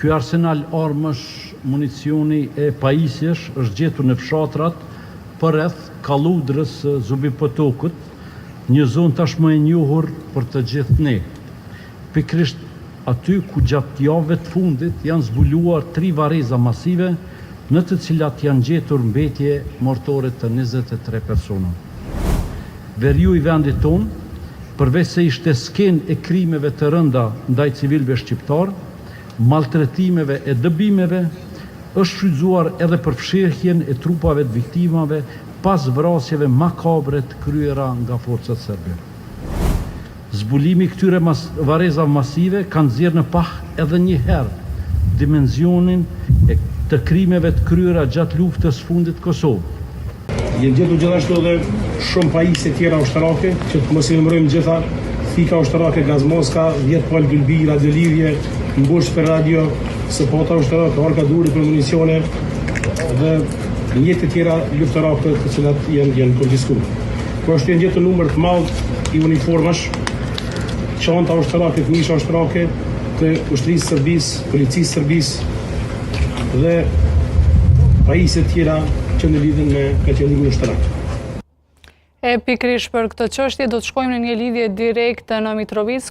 Ky arsenal armësh, municioni e pajisjesh është gjetur në fshatrat përreth Kalludrës së Zubipotokut, një zonë tashmë e njohur për të gjithë ne. Pikrisht aty ku gjatë javëve të fundit janë zbuluar 3 varreza masive në të cilat janë gjetur mbetje mortore të 23 persona. Veriu i vendit tonë, përveç se ishte skenë e krimeve të rënda ndaj civilëve shqiptar, maltretimeve e dëbimeve, është shfrytzuar edhe për fshirjen e trupave të viktimave pas vrasjeve makabre të kryera nga forcat serbe. Zbulimi këtyre varrezave masive kanë nxjerrë në pah edhe një herë dimenzionin e të krimeve të kryera gjatë luftës fundit Kosovë. Jenë gjetur gjithashtu edhe shumë pajisje tjera ushtarake, që të mos i numërojmë gjitha, thika ushtarake Gazmoska, 10 pal gylbi, radiolidhje, mbush për radio, sëpota ushtarake, orka duri për municione dhe njëtë tjera luftarake të cilat janë konfiskuar. Po është janë gjetur numër të madh i uniformash, çanta ushtarake, këmisha ushtarake të ushtrisë Serbisë, policisë Serbisë dhe pajisje tjera që në lidhen me qëllimin ushtarak. Pikërisht për këtë çështje do të shkojmë në një lidhje direkte në Mitrovic.